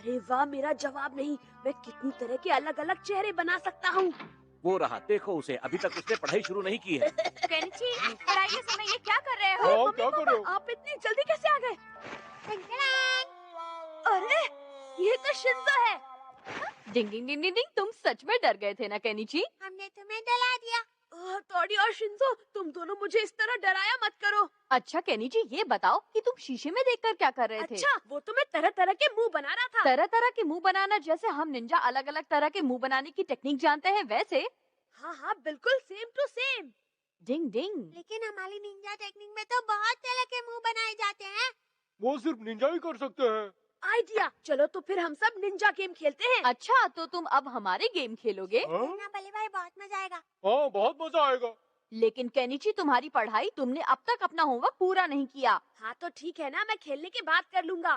अरे वाह, मेरा जवाब नहीं। मैं कितनी तरह के अलग अलग चेहरे बना सकता हूँ। वो रहा, देखो उसे, अभी तक उसने पढ़ाई शुरू नहीं की है। केनिची, पढ़ाई के समय ये क्या कर रहे हो? हाँ, मम्मी क्या कर पापा, रहे हो? आप इतनी जल्दी कैसे आ गए? अरे, ये तो शिंजो है। डिंग डिंग डिंग डिंग डिंग, तुम सच में डर गए थे ना केनिची? हमने तुम्हें डरा दिया। हथौड़ी और शिंजो, तुम दोनों मुझे इस तरह डराया मत करो। अच्छा केनिची, ये बताओ कि तुम शीशे में देखकर क्या कर रहे थे? अच्छा, वो तो मैं तरह तरह के मुंह बना रहा था। तरह तरह के मुंह बनाना, जैसे हम निंजा अलग अलग तरह के मुंह बनाने की टेक्निक जानते हैं वैसे? हाँ हाँ, बिल्कुल सेम टू सेम। डिंग डिंग। लेकिन हमारी निंजा टेक्निक में तो बहुत तरह के मुंह बनाए जाते हैं। वो सिर्फ निंजा ही कर सकते हैं। आइडिया, चलो तो फिर हम सब निंजा गेम खेलते हैं। अच्छा, तो तुम अब हमारे गेम खेलोगे? हाँ? ना भले भाई, बहुत मजा आएगा। हाँ, बहुत मजा आएगा। लेकिन केनिची, तुम्हारी पढ़ाई, तुमने अब तक अपना होमवर्क पूरा नहीं किया। हाँ तो ठीक है ना, मैं खेलने के बाद कर लूंगा।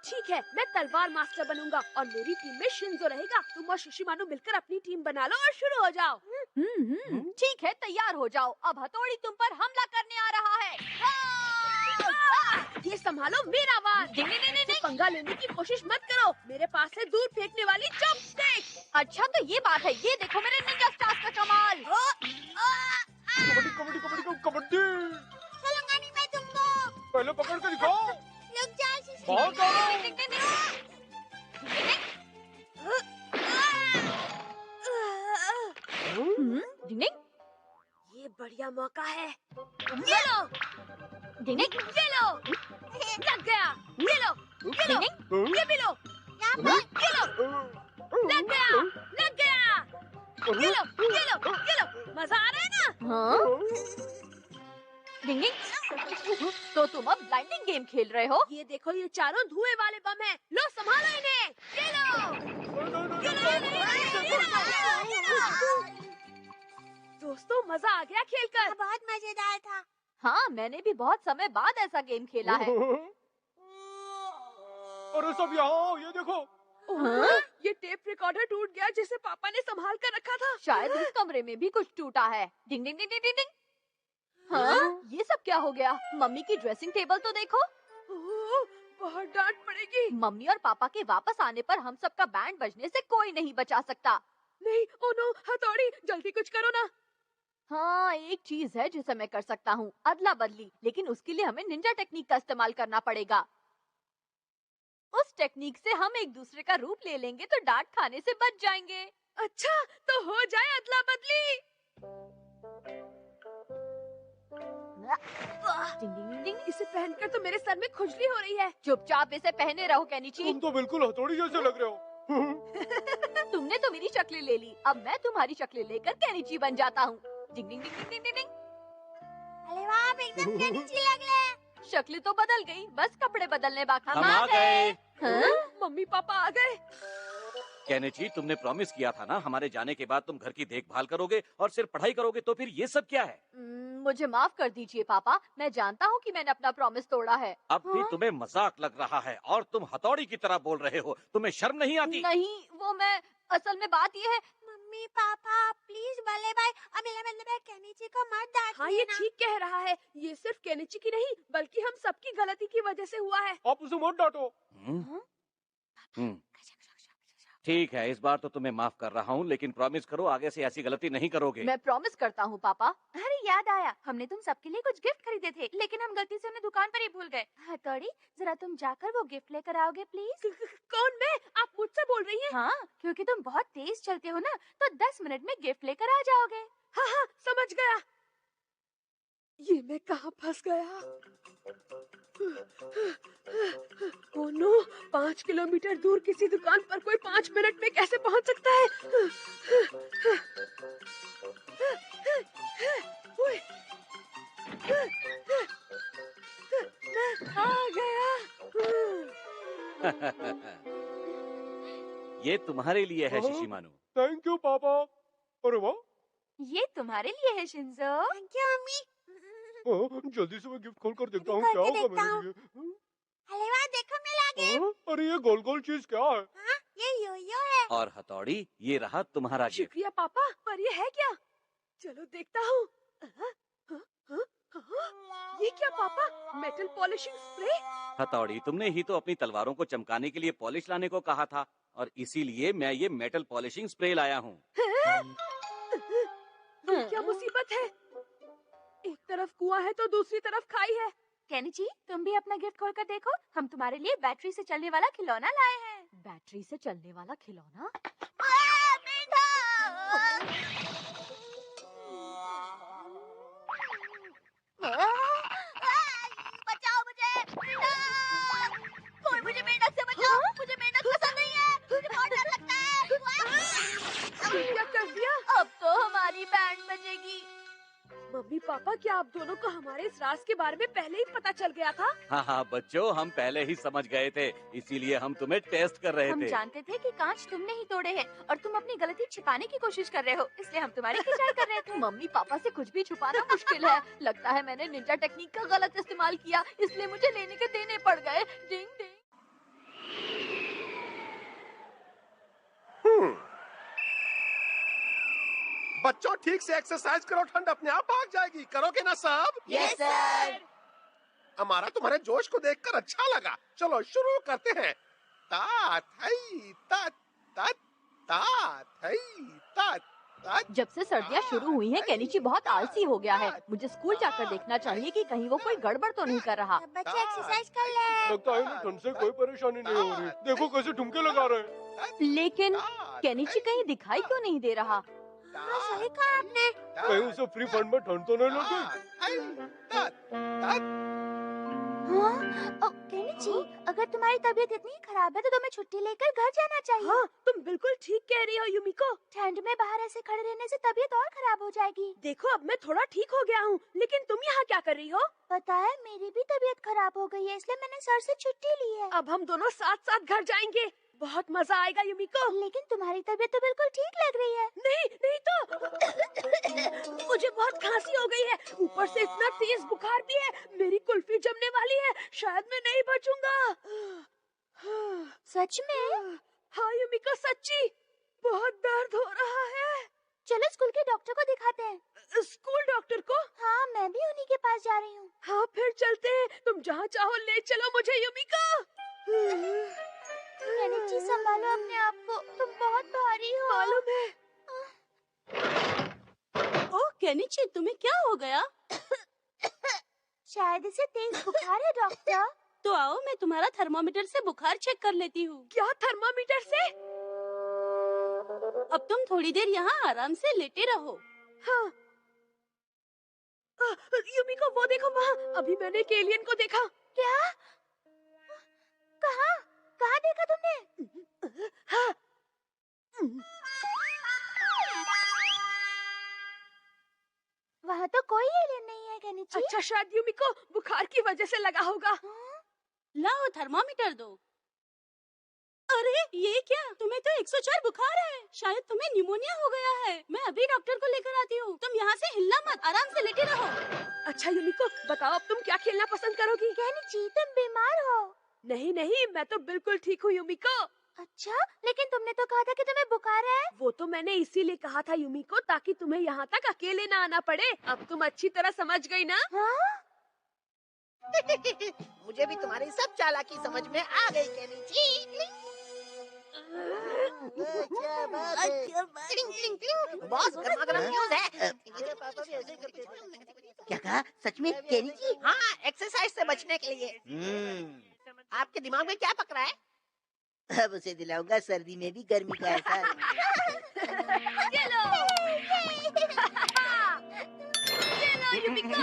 ठीक है, मैं तलवार मास्टर बनूंगा और मेरी टीम में शिंजो रहेगा। तुम और शिशिमानु मिलकर अपनी टीम बना लो और शुरू हो जाओ। ठीक है, तैयार हो जाओ। अब हथौड़ी तुम पर हमला करने आ रहा है। ये संभालो, मेरा वार। नहीं, नहीं, नहीं, नहीं, नहीं। पंगा लेने की कोशिश मत करो। मेरे पास है दूर फेंकने वाली चॉपस्टिक। अच्छा, तो ये बात है। ये देखो मेरे निंजा स्टार्स का कमाल। कबड्डी कबड्डी कबड्डी कबड्डी। चलूंगा नहीं मैं तुमको। पहले पकड़ के दिखाओ। रुक जा शिशि। बहुत करो। डिंग डिंग ये बढ़िया मौका है। ये लो, डिंग डिंग ये लो, लग गया। ये लो, ये लो, हाँ? ये भी लो, यहाँ पर ये लो, लग गया, लग गया। ये लो, ये लो, ये लो। मजा आ रहा है ना? हाँ? डिंग डिंग, तो तुम अब ब्लाइंडिंग गेम खेल रहे हो? ये देखो, ये चारों धुएं वाले बम हैं। लो, संभालो इन्हें। ये लो, ये लो। दोस्तों, मजा आ गया खेलकर। बहुत मजेदार था। हाँ, मैंने भी बहुत समय बाद ऐसा गेम खेला है। अरे सब यहाँ, ये देखो। हाँ? ये टेप रिकॉर्डर टूट गया जिसे पापा ने संभाल कर रखा था। शायद इस कमरे में भी कुछ टूटा है। डिंग डिंग डिंग डिंग डिंग डिंग। हाँ? ये सब क्या हो गया? मम्मी की ड्रेसिंग टेबल तो देखो। ओह, बहुत डांट पड़ेगी। मम्मी और पापा के वापस आने पर हम सबका बैंड बजने से कोई नहीं बचा सकता। नहीं, ओ नो, हथौड़ी, जल्दी कुछ करो ना। हाँ, एक चीज है जिसे मैं कर सकता हूँ, अदला बदली। लेकिन उसके लिए हमें निंजा टेक्निक का इस्तेमाल करना पड़ेगा। उस टेक्निक से हम एक दूसरे का रूप ले लेंगे तो डांट खाने से बच जाएंगे। अच्छा, तो हो जाए अदला बदली। डिंग डिंग डिंग डिंग। इसे पहनकर तो मेरे सर में खुजली हो रही है। चुपचाप इसे पहने रहो केनिची। तुम तो बिल्कुल हथौड़ी जैसे लग रहे हो। तुमने तो मेरी शक्लें ले ली, अब मैं तुम्हारी शक्लें लेकर केनिची बन जाता हूँ। डिंग डिंग डिंग डिंग डिंग डिंग। अरे वाह, आप एकदम केनिची लग रहे हैं। शक्लें तो बदल गई, बस कपड़े बदलने बाकी। हम आ गए। हाँ? मम्मी पापा आ गए। केनिची, तुमने प्रॉमिस किया था ना, हमारे जाने के बाद तुम घर की देखभाल करोगे और सिर्फ पढ़ाई करोगे, तो फिर ये सब क्या है? मुझे माफ कर दीजिए पापा, मैं जानता हूँ कि मैंने अपना प्रॉमिस तोड़ा है। अब भी तुम्हें मजाक लग रहा है और तुम हथौड़ी की तरह बोल रहे हो। तुम्हें शर्म नहीं आती? नहीं, वो मैं, असल में बात ये है। मम्मी पापा प्लीज भले भाई, अब मेरा मतलब है केनिची को मत डांटिए हाँ, ये ना। ठीक कह रहा है। ये सिर्फ केनिची की नहीं, बल्कि हम सबकी गलती की वजह से हुआ है। आप उसे मत डांटो। हम्म, ठीक है, इस बार तो तुम्हें माफ कर रहा हूँ, लेकिन प्रॉमिस करो आगे से ऐसी गलती नहीं करोगे। मैं प्रॉमिस करता हूँ पापा। अरे याद आया, हमने तुम सबके लिए कुछ गिफ्ट खरीदे थे, लेकिन हम गलती से उन्हें दुकान पर ही भूल गए। हथौड़ी, जरा तुम जाकर वो गिफ्ट लेकर आओगे प्लीज। कौन, मैं? आप मुझसे बोल रही हैं? हाँ, क्योंकि तुम बहुत तेज चलते हो ना, तो 10 मिनट में गिफ्ट लेकर आ जाओगे। हाँ हाँ, समझ गया। ये मैं कहाँ फंस गया? ओह नो, 5 किलोमीटर दूर किसी दुकान पर कोई 5 मिनट में कैसे पहुंच सकता है? ओए, मैं आ गया। ये तुम्हारे लिए है शिशिमानु। थैंक यू पापा। अरे वाह, ये तुम्हारे लिए है शिंजो। Thank you mummy. जल्दी से मैं गिफ्ट खोल कर देखता हूँ खोल क्या के होगा देखता मेरे हूँ। लिए। अरे वाह, देखो मिला गया। अरे ये गोल गोल चीज क्या है? हाँ, ये यो-यो है। और हथौड़ी, ये रहा तुम्हारा गिफ्ट। शुक्रिया पापा, पर ये है क्या? चलो देखता हूँ। ये क्या पापा, मेटल पॉलिशिंग स्प्रे? हथौड़ी, तुमने ही तो अपनी तलवारों को चमकाने के लिए पॉलिश लाने को कहा था और इसीलिए मैं ये मेटल पॉलिशिंग स्प्रे लाया हूँ। ये क्या मुसीबत है? एक तरफ कुआं है तो दूसरी तरफ खाई है। केनिची, तुम भी अपना गिफ्ट खोल कर देखो। हम तुम्हारे लिए बैटरी से चलने वाला खिलौना लाए हैं। बैटरी से चलने वाला खिलौना? बचाओ मुझे, कोई मुझे मेंढक से बचाओ। मुझे मेंढक पसंद नहीं है, मुझे बहुत डर लगता है। क्या कर दिया? अब तो हमारी बैंड बजेगी। मम्मी पापा, क्या आप दोनों को हमारे इस राज के बारे में पहले ही पता चल गया था? हाँ हाँ बच्चों, हम पहले ही समझ गए थे, इसीलिए हम तुम्हें टेस्ट कर रहे हम थे। जानते थे कि कांच तुमने ही तोड़े हैं और तुम अपनी गलती छिपाने की कोशिश कर रहे हो, इसलिए हम तुम्हारी खिंचाई कर रहे थे। मम्मी पापा से कुछ भी छुपाना मुश्किल है। लगता है मैंने निंजा टेक्निक का गलत इस्तेमाल किया, इसलिए मुझे लेने के देने पड़ गए। डिंग डिंग। बच्चों ठीक से एक्सरसाइज करो, ठंड अपने आप भाग जाएगी। करोगे ना सब? Yes sir. हमारा तुम्हारे जोश को देखकर अच्छा लगा। चलो शुरू करते हैं। तात हई तात तात तात हई तात तात। जब से सर्दियाँ शुरू हुई हैं, केनिची बहुत आलसी हो गया है। मुझे स्कूल जाकर देखना चाहिए कि कहीं वो कोई गड़बड़ तो नहीं कर रहा। बच्चे एक्सरसाइज कर ले। लगता है इन्हें ठंड से कोई परेशानी नहीं हो रही। देखो कैसे ठुमके लगा रहे हैं। लेकिन केनिची कहीं दिखाई क्यों नहीं दे रहा? हाँ, सही कहा आपने। कहीं उसे फ्री फंड में ठंड तो नहीं लग गई? केनिची, अगर तुम्हारी तबीयत इतनी खराब है तो तुम्हें छुट्टी लेकर घर जाना चाहिए। हाँ, तुम बिल्कुल ठीक कह रही हो युमिको। ठंड में बाहर ऐसे खड़े रहने से तबीयत और खराब हो जाएगी। देखो अब मैं थोड़ा ठीक हो गया हूँ, लेकिन तुम यहाँ क्या कर रही हो? पता है, मेरी भी तबीयत खराब हो गई है, इसलिए मैंने सर से छुट्टी ली है। अब हम दोनों साथ साथ घर जाएंगे। बहुत मजा आएगा युमिको। लेकिन तुम्हारी तबीयत तो बिल्कुल ठीक लग रही है। नहीं तो मुझे बहुत खांसी हो गई है, ऊपर से इतना तेज बुखार भी है। मेरी कुल्फी जमने वाली है, शायद मैं नहीं बचूंगा। सच में? हाँ युमिको, सच्ची बहुत दर्द हो रहा है। चलो स्कूल के डॉक्टर को दिखाते हैं। स्कूल डॉक्टर को? हाँ, मैं भी उन्हीं के पास जा रही हूँ। हाँ फिर चलते हैं। तुम जहाँ चाहो ले चलो मुझे युमिको। केनिची, संभालो अपने आप को, तुम बहुत भारी हो। मालूम है। ओह केनिची, तुम्हें क्या हो गया? शायद इसे तेज बुखार है डॉक्टर। तो आओ, मैं तुम्हारा थर्मामीटर से बुखार चेक कर लेती हूँ। क्या थर्मामीटर से? अब तुम थोड़ी देर यहाँ आराम से लेटे रहो। हाँ। युमिको वो देखो वहाँ, अभी मैंने एक एलियन को देखा। क्या? कहाँ? कहाँ देखा तुमने? हाँ। वहाँ तो कोई एलियन नहीं है केनिची। अच्छा, शायद युमिको बुखार की वजह से लगा होगा। लाओ थर्मामीटर दो। अरे ये क्या, तुम्हें तो 104 बुखार है। शायद तुम्हें निमोनिया हो गया है। मैं अभी डॉक्टर को लेकर आती हूँ। तुम यहाँ से हिलना मत, आराम से लेटे रहो। अच्छा युमिको, बताओ अब तुम क्या खेलना पसंद करोगी? केनिची, तुम बीमार हो? नहीं, मैं तो बिल्कुल ठीक हूँ युमिको। अच्छा, लेकिन तुमने तो कहा था कि तुम्हें बुखार है। वो तो मैंने इसीलिए कहा था युमिको, ताकि तुम्हें यहाँ तक अकेले ना आना पड़े। अब तुम अच्छी तरह समझ गई ना? हाँ? मुझे भी तुम्हारी सब चालाकी समझ में आ गई केनिची। बॉस, गरमा-गरम न्यूज़ है। क्या कहा? सच में केनिची? हाँ, एक्सरसाइज से बचने के लिए। आपके दिमाग में क्या पक रहा है? अब उसे दिलाऊंगा सर्दी में भी गर्मी का एहसास। चलो युमिको।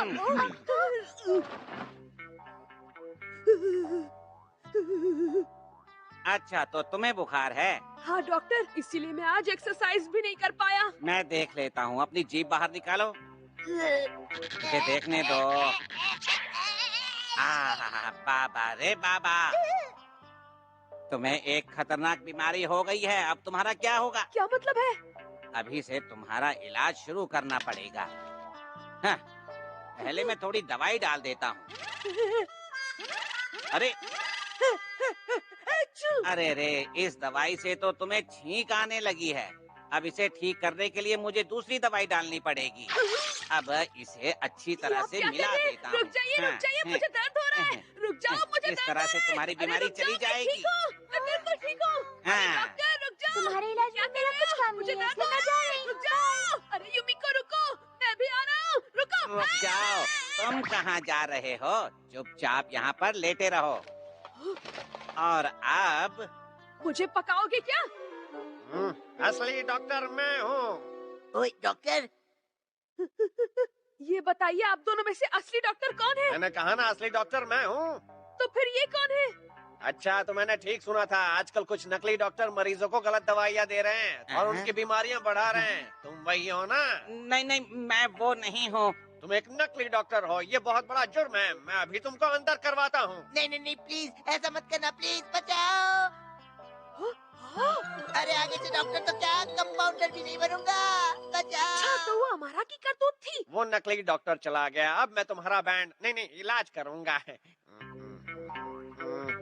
अच्छा, तो तुम्हें बुखार है? हाँ डॉक्टर, इसीलिए मैं आज एक्सरसाइज भी नहीं कर पाया। मैं देख लेता हूँ, अपनी जीभ बाहर निकालो। मुझे देखने दो। बाबा रे बाबा, तुम्हें एक खतरनाक बीमारी हो गई है। अब तुम्हारा क्या होगा? क्या मतलब है? अभी से तुम्हारा इलाज शुरू करना पड़ेगा। हाँ, पहले मैं थोड़ी दवाई डाल देता हूँ। अरे रे, इस दवाई से तो तुम्हें छींक आने लगी है। अब इसे ठीक करने के लिए मुझे दूसरी दवाई डालनी पड़ेगी। अब इसे अच्छी तरह आप से क्या मिला कर रहे हैं? देता रुक जाइए, मुझे दर्द हो रहा है। रुक जाओ, मुझे इस दर्द तरह हो से रहा है। तुम्हारी अरे बीमारी रुक जाओ, चली मैं जाएगी। ठीक हूँ, मैं बिल्कुल ठीक हूँ। अरे हाँ। डॉक्टर रुक जाओ। तुम्हारे इलाज क्या में मेरा कर कुछ रहे काम हो? नहीं मुझे है, दर्द इसलिए हो मैं रहा जा है। रही रुक हूँ। जाओ। अरे युमिको रुको, मैं भी आ रहा हूँ। रुको। रुक जाओ, तुम कहाँ जा रहे हो? चुपचाप यहाँ पर लेटे रहो। और अब मुझे पकाओगे क्या? असली डॉक्टर मैं हूँ। ओए डॉक्टर, ये बताइए, आप दोनों में से असली डॉक्टर कौन है? मैंने कहा ना असली डॉक्टर मैं हूँ। तो फिर ये कौन है? अच्छा, तो मैंने ठीक सुना था। आजकल कुछ नकली डॉक्टर मरीजों को गलत दवाइयाँ दे रहे हैं और उनकी बीमारियाँ बढ़ा रहे हैं। तुम वही हो ना? नहीं, मैं वो नहीं हूँ। तुम एक नकली डॉक्टर हो, ये बहुत बड़ा जुर्म है। मैं अभी तुमको अंदर करवाता हूँ। नहीं प्लीज ऐसा मत करना, प्लीज बचाओ। अरे आगे से डॉक्टर तो क्या, कंपाउंडर भी नहीं बनूंगा। बचाओ। अच्छा, तो वो हमारा की करतूत थी। वो नकली डॉक्टर चला गया। अब मैं तुम्हारा बैंड नहीं इलाज करूँगा।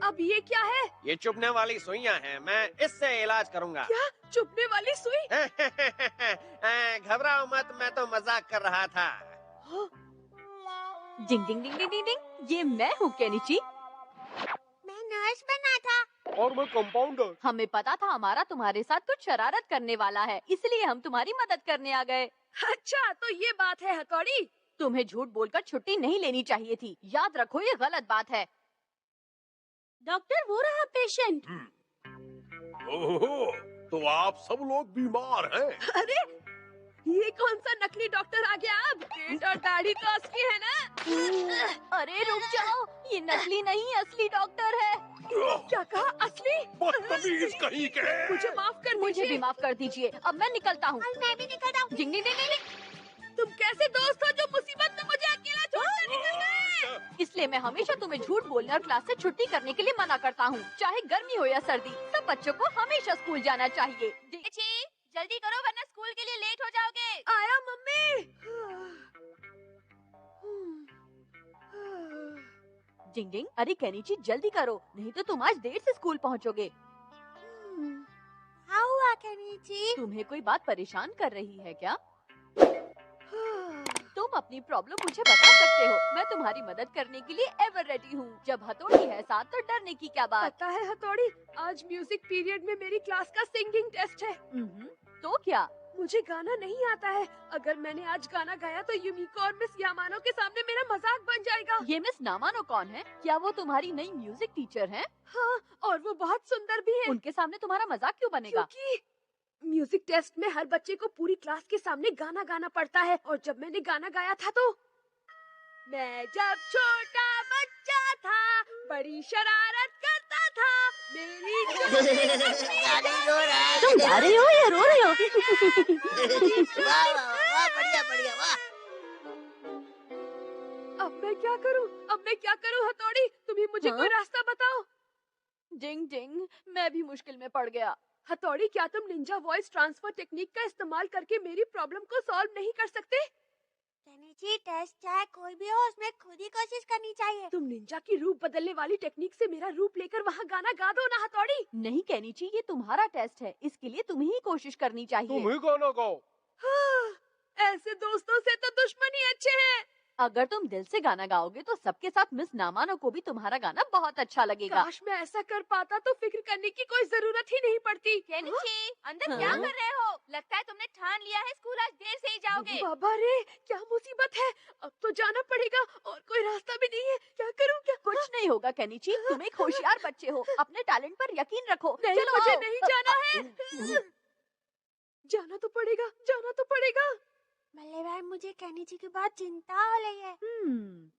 अब ये क्या है? ये चुभने वाली सुइयां हैं, मैं इससे इलाज करूँगा। क्या चुभने वाली सुई? घबराओ मत, मैं तो मजाक कर रहा था। डिंग डिंग डिंग डिंग डिंग डिंग। ये मैं हूँ केनिची। मैं नर्स बना था। और मैं कंपाउंडर। हमें पता था हमारा तुम्हारे साथ कुछ शरारत करने वाला है, इसलिए हम तुम्हारी मदद करने आ गए। अच्छा, तो ये बात है हथौड़ी। तुम्हें झूठ बोलकर छुट्टी नहीं लेनी चाहिए थी। याद रखो, ये गलत बात है। डॉक्टर, वो रहा पेशेंट। ओहो, तो आप सब लोग बीमार हैं। अरे ये कौन सा नकली डॉक्टर आ गया? अब पेट और दाढ़ी तो असली है ना? अरे रुक जाओ, ये नकली नहीं असली डॉक्टर है। क्या कहा? असली? बदतमीज कहीं के। मुझे माफ कर मुझे दीजिए। भी माफ कर दीजिए। अब मैं निकलता हूँ। मैं भी निकल रहा हूँ। डिंग डिंग डिंग डिंग डिंग। तुम कैसे दोस्त हो जो मुसीबत में मुझे अकेला छोड़कर निकल गए? इसलिए मैं हमेशा तुम्हें झूठ बोलने और क्लास से छुट्टी करने के लिए मना करता हूँ। चाहे गर्मी हो या सर्दी, सब बच्चों को हमेशा स्कूल जाना चाहिए। जल्दी करो वरना स्कूल के लिए लेट हो जाओगे। आया मम्मी। डिंग डिंग। अरे केनिची, जल्दी करो, नहीं तो तुम आज देर से स्कूल पहुँचोगे। हाँ हुआ केनिची? तुम्हें कोई बात परेशान कर रही है क्या? तुम अपनी प्रॉब्लम मुझे बता सकते हो। मैं तुम्हारी मदद करने के लिए एवर रेडी हूँ। जब हथौड़ी है साथ तो डरने की क्या बात। पता है हथौड़ी, आज म्यूजिक पीरियड में मेरी क्लास का सिंगिंग टेस्ट है। तो क्या? मुझे गाना नहीं आता है। अगर मैंने आज गाना गाया तो युमिको और मिस यामानो के सामने मेरा मजाक बन जाएगा। ये मिस नामानो कौन है? क्या वो तुम्हारी नई म्यूजिक टीचर हैं? हाँ, और वो बहुत सुंदर भी है। उनके सामने तुम्हारा मजाक क्यों बनेगा? क्योंकि म्यूजिक टेस्ट में हर बच्चे को पूरी क्लास के सामने गाना गाना पड़ता है, और जब मैंने गाना गाया था तो मैं जब छोटा बच्चा था बड़ी शरारत करता था। मेरी गाड़ी रो रहा है। तुम गा रहे हो या रो रहे हो? वाह वाह वाह, बढ़िया बढ़िया वाह। अब मैं क्या करूं? हथौड़ी, तुम ही मुझे कोई रास्ता बताओ। डिंग डिंग, मैं भी मुश्किल में पड़ गया। हथौड़ी, क्या तुम निंजा वॉइस ट्रांसफर टेक्निक का इस्तेमाल करके मेरी प्रॉब्लम को सॉल्व नहीं कर सकते? केनिची, टेस्ट चाहे कोई भी हो, उसमें खुद ही कोशिश करनी चाहिए। तुम निंजा की रूप बदलने वाली टेक्निक से मेरा रूप लेकर वहाँ गाना गा दो ना हथौड़ी। नहीं केनिची, ये तुम्हारा टेस्ट है, इसके लिए तुम्हें ही कोशिश करनी चाहिए। ही गाना गाओ। हाँ, ऐसे दोस्तों से तो दुश्मनी अच्छे हैं। अगर तुम दिल से गाना गाओगे तो सबके साथ मिस नामानो को भी तुम्हारा गाना बहुत अच्छा लगेगा। काश मैं ऐसा कर पाता तो फिक्र करने की कोई जरूरत ही नहीं पड़ती। केनिची, अंदर हाँ? क्या कर रहे हो? लगता है तुमने ठान लिया है स्कूल आज देर से ही जाओगे। बाबा रे, क्या मुसीबत है। अब तो जाना पड़ेगा और कोई रास्ता भी नहीं है। क्या करूं? क्या? कुछ नहीं होगा केनिची, तुम एक होशियार बच्चे हो, अपने टैलेंट पर यकीन रखो। नहीं, चलो मुझे आओ। नहीं जाना है। जाना तो पड़ेगा। मल्लेभाई, मुझे केनिची की बहुत चिंता हो रही है।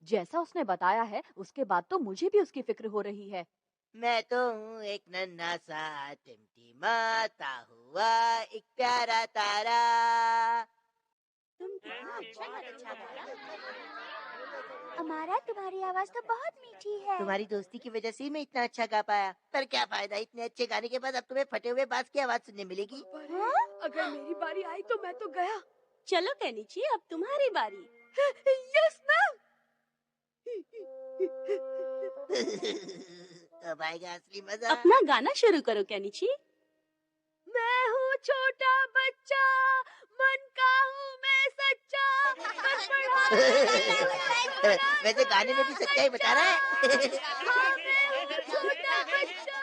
जैसा उसने बताया है उसके बाद तो मुझे भी उसकी फिक्र हो रही है। मैं तो हूँ एक नन्हा सा टिमटिमाता हुआ एक प्यारा तारा। तुम कितना अच्छा गाया। अमारा, तुम्हारी आवाज तो बहुत मीठी है। तुम्हारी दोस्ती की वजह से ही मैं इतना अच्छा गा पाया। पर क्या फायदा, इतने अच्छे गाने के बाद अब तुम्हें फटे हुए बांस की आवाज सुनने मिलेगी। अगर मेरी बारी आई तो मैं तो गया। चलो केनिची, अब तुम्हारी बारी। Yes ma'am. अब आएगा असली मजा। अपना गाना शुरू करो केनिची। मैं हूँ छोटा बच्चा, मन का हूँ मैं सच्चा, बस पढ़ाई वैसे गाने में भी सच्चाई बता रहा है। हाँ, मैं हूँ छोटा बच्चा,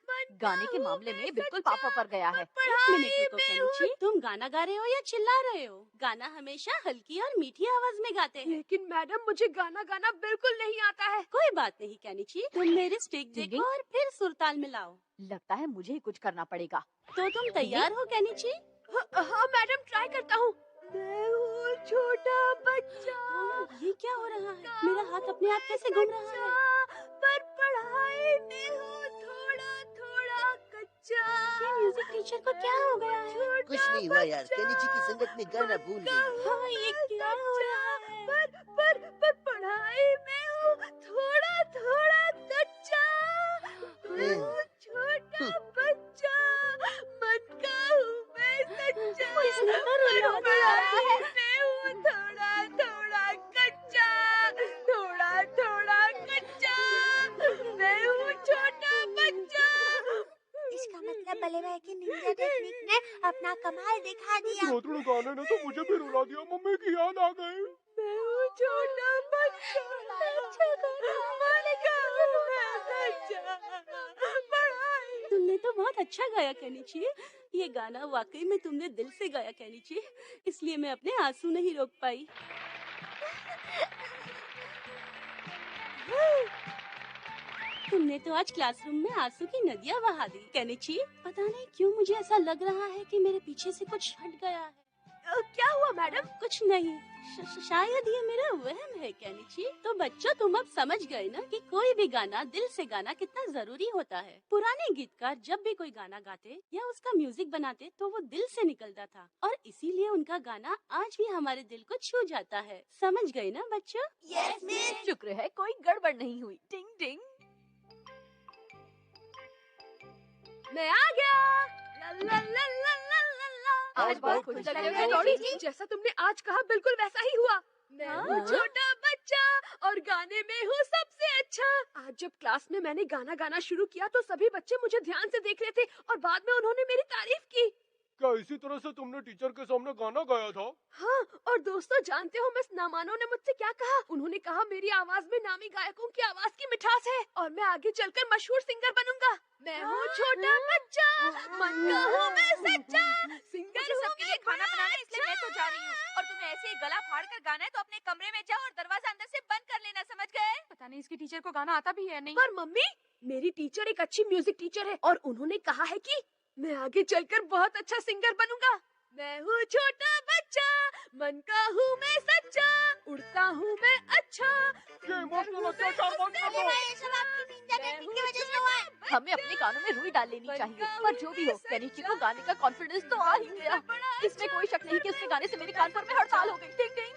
मन गाने के मामले में बिल्कुल पापा पर गया है। एक मिनट रुको केनिची, तुम गाना गा रहे हो या चिल्ला रहे हो? गाना हमेशा हल्की और मीठी आवाज में गाते हैं। लेकिन मैडम मुझे गाना गाना बिल्कुल नहीं आता है। कोई बात नहीं केनिची, तुम मेरी स्टिक टिंग देखो और फिर सुरताल मिलाओ। लगता है मुझे ही कुछ करना पड़ेगा। तो तुम तैयार हो केनिची? हाँ मैडम, ट्राई करता हूँ। मैं हूँ छोटा बच्चा, ये क्या हो रहा है? मेरा हाथ अपने आप कैसे घूम रहा है? पर पढ़ाई में हूँ थोड़ा थोड़ा कच्चा। ये म्यूजिक टीचर को क्या हो गया है? कुछ नहीं हुआ यार, केनिची की संगत में गाना भूल गई। हाँ, ये क्या हो रहा है? पर पढ़ाई में हूँ थोड़ा थोड़ा कच्चा। मैं हूँ छोटा बच्चा, मन का हूँ मैं सच्चा। इसने तो रुला दिया है। मैं हूँ थोड़ा थोड़ा कच्चा, थोड़ा थोड़ा कच्चा। मैं हूँ छोटा बच्चा। इसका मतलब बल्ले भाई की निंजा टेक्निक ने अपना कमाल दिखा दिया। रोतड़ू गाने ने तो मुझे भी रुला दिया, मम्मी की याद आ गई। मैं हूँ छोटा बच्चा, मन का हूँ मैं सच्चा, पढ़ाई। तुमने तो बहुत अच्छा गाया केनिची। ये गाना वाकई में तुमने दिल से गाया केनिची, इसलिए मैं अपने आंसू नहीं रोक पाई। तुमने तो आज क्लासरूम में आंसू की नदियाँ बहा दी केनिची। पता नहीं क्यों मुझे ऐसा लग रहा है कि मेरे पीछे से कुछ हट गया है। क्या हुआ मैडम? कुछ नहीं, शायद ये मेरा वहम है केनिची। तो बच्चों, तुम अब समझ गए ना कि कोई भी गाना दिल से गाना कितना जरूरी होता है। पुराने गीतकार जब भी कोई गाना गाते या उसका म्यूजिक बनाते तो वो दिल से निकलता था, और इसीलिए उनका गाना आज भी हमारे दिल को छू जाता है। समझ गए ना बच्चों? Yes miss. शुक्र है कोई गड़बड़ नहीं हुई। टिंग टिंग। मैं आ गया। ला ला ला ला ला ला ला। आज बहुत खुश लग रहे हो दौड़ी केनिची। जैसा तुमने आज कहा बिल्कुल वैसा ही हुआ। मैं हूँ हाँ? छोटा बच्चा और गाने में हूँ सबसे अच्छा। आज जब क्लास में मैंने गाना गाना शुरू किया तो सभी बच्चे मुझे ध्यान से देख रहे थे और बाद में उन्होंने मेरी तारीफ की। क्या इसी तरह से तुमने टीचर के सामने गाना गाया था? हाँ, और दोस्तों जानते हो मिस नामानो ने मुझसे क्या कहा? उन्होंने कहा मेरी आवाज में नामी गायकों की आवाज की मिठास है और मैं आगे चलकर मशहूर सिंगर बनूंगा। मैं हूँ छोटा बच्चा, मन का हूँ मैं सच्चा, सिंगर हूँ सबके लिए खाना बनाना, इसलिए मैं तो जा रही हूँ। और तुम्हें ऐसे ही गला फाड़ कर गाना है तो अपने कमरे में जाओ और दरवाजा अंदर से बंद कर लेना, समझ गए? पता नहीं इसकी टीचर को गाना आता भी है नहीं। पर मम्मी, मेरी टीचर एक अच्छी म्यूजिक टीचर है और उन्होंने कहा है कि मैं आगे चलकर बहुत अच्छा सिंगर बनूंगा। मैं हूँ छोटा बच्चा, मन का हूँ मैं सच्चा, उड़ता हूँ मैं अच्छा। ये इमोशनल अत्याचार बंद कर दो। ये सब आपकी निंजा टेक्निक की वजह से हुआ है। हमें अपने कानों में रुई डाल लेनी चाहिए। पर जो भी हो, केनिची को गाने का कॉन्फिडेंस तो आ ही गया। इसमें कोई शक नहीं कि उसके गाने से मेरे कान पर में हड़ताल हो गई। टिंग टिंग।